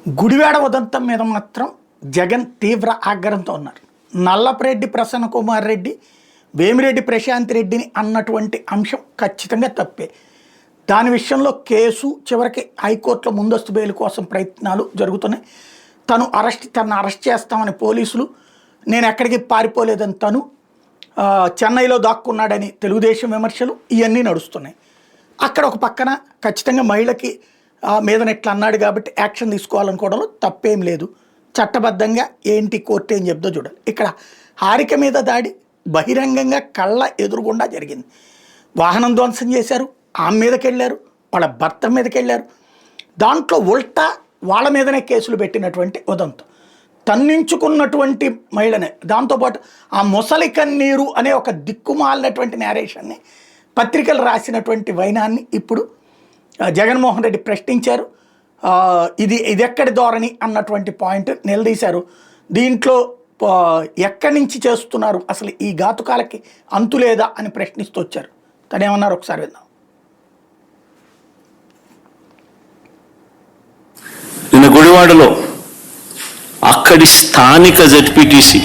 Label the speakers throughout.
Speaker 1: గుడివాడ ఉదంతం మీద మాత్రం జగన్ తీవ్ర ఆగ్రహంతో ఉన్నారు. నల్లపరెడ్డి ప్రసన్న కుమార్ రెడ్డి, వేమిరెడ్డి ప్రశాంత్ రెడ్డిని అన్నటువంటి అంశం ఖచ్చితంగా తప్పే. దాని విషయంలో కేసు చివరికి హైకోర్టులో ముందస్తు బెయిల్ కోసం ప్రయత్నాలు జరుగుతున్నాయి. తను అరెస్ట్ చేస్తామని పోలీసులు, నేను ఎక్కడికి పారిపోలేదని తను చెన్నైలో దాక్కున్నాడని తెలుగుదేశం విమర్శలు ఇవన్నీ నడుస్తున్నాయి. అక్కడ ఒక పక్కన ఖచ్చితంగా మహిళకి మీదన ఎట్లా అన్నాడు కాబట్టి యాక్షన్ తీసుకోవాలనుకోవడంలో తప్పేం లేదు. చట్టబద్ధంగా ఏంటి కోర్టు ఏం చెప్దో చూడాలి. ఇక్కడ హారిక మీద దాడి బహిరంగంగా కళ్ళ ఎదురుగుండా జరిగింది. వాహనం ధ్వంసం చేశారు, ఆమె మీదకి వెళ్ళారు, వాళ్ళ భర్త మీదకి వెళ్ళారు. దాంట్లో ఉల్టా వాళ్ళ మీదనే కేసులు పెట్టినటువంటి ఉదంతం. తన్నించుకున్నటువంటి మహిళనే, దాంతోపాటు ఆ ముసలి కన్నీరు అనే ఒక దిక్కుమాలినటువంటి నేరేషన్ని పత్రికలు రాసినటువంటి వైనాన్ని ఇప్పుడు జగన్మోహన్ రెడ్డి ప్రశ్నించారు. ఇది ఎక్కడి ధోరణి అన్నటువంటి పాయింట్ నిలదీశారు. దీంట్లో ఎక్కడి నుంచి చేస్తున్నారు, అసలు ఈ ఘాతుకాలకి అంతు లేదా అని ప్రశ్నిస్తూ వచ్చారు. తను ఏమన్నారు ఒకసారి విందాం.
Speaker 2: నిన్న గుడివాడలో అక్కడి స్థానిక జెడ్పీటీసీ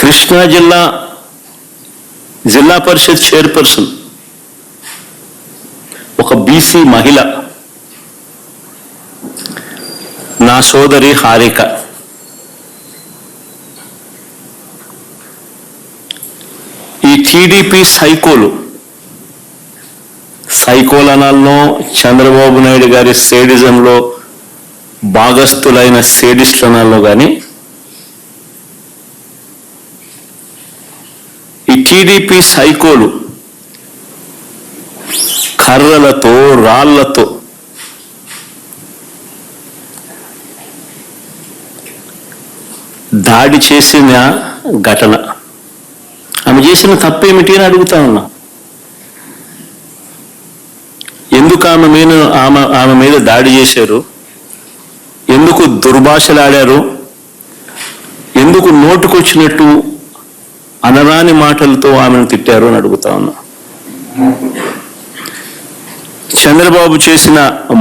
Speaker 2: కృష్ణా జిల్లా పరిషత్ చైర్పర్సన్ ఒక బీసీ మహిళ, నా సోదరి హారిక, ఈ టీడీపీ సైకోలనాల్లో చంద్రబాబు నాయుడు గారి సేడిజంలో భాగస్థులైన సేడిస్టులనాల్లో కానీ ఈ టీడీపీ సైకోలు కర్రలతో రాళ్లతో దాడి చేసిన ఘటన, ఆమె చేసిన తప్పేమిటి అని అడుగుతా ఉన్నా. ఎందుకు ఆమె మీద దాడి చేశారు, ఎందుకు దుర్భాషలాడారు, ఎందుకు నోటుకొచ్చినట్టు అనరాని మాటలతో ఆమెను తిట్టారు అని అడుగుతా ఉన్నా. చంద్రబాబు చేసిన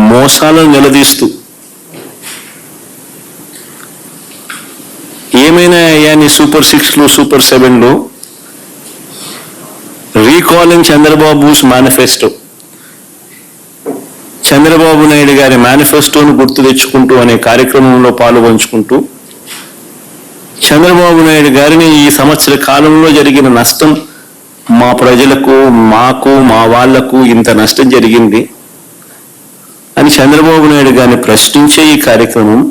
Speaker 2: మోసాలను నిలదీస్తూ, ఏమైనా అయ్యా నీ సూపర్ 6లు సూపర్ 7లు, రీకాలింగ్ చంద్రబాబుస్ మేనిఫెస్టో, చంద్రబాబు నాయుడు గారి మేనిఫెస్టోను గుర్తు తెచ్చుకుంటూ అనే కార్యక్రమంలో పాల్గొంచుకుంటూ చంద్రబాబు నాయుడు గారిని ఈ సంవత్సర కాలంలో జరిగిన నష్టం, మా ప్రజలకు, మాకు, మా వాళ్లకు ఇంత నష్టం జరిగింది అని చంద్రబాబు నాయుడు గారిని ప్రశ్నించే ఈ కార్యక్రమం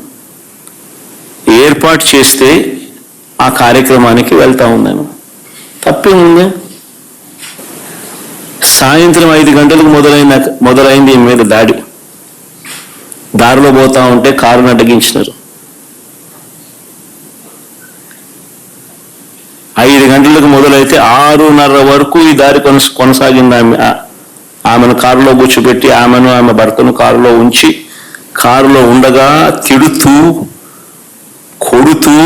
Speaker 2: ఏర్పాటు చేస్తే ఆ కార్యక్రమానికి వెళ్తా ఉన్నాను. తప్పేముంది? సాయంత్రం 5 గంటలకు మొదలైంది ఈమె మీద దాడి. దారిలో పోతా ఉంటే కారును అడ్డగించినారు. 5 గంటలకు మొదలైతే 6:30 వరకు ఈ దారి కొనసాగింది. ఆమెను కారులో కూర్చోబెట్టి, ఆమె భర్తను కారులో ఉంచి, కారులో ఉండగా తిడుతూ, కొడుతూ,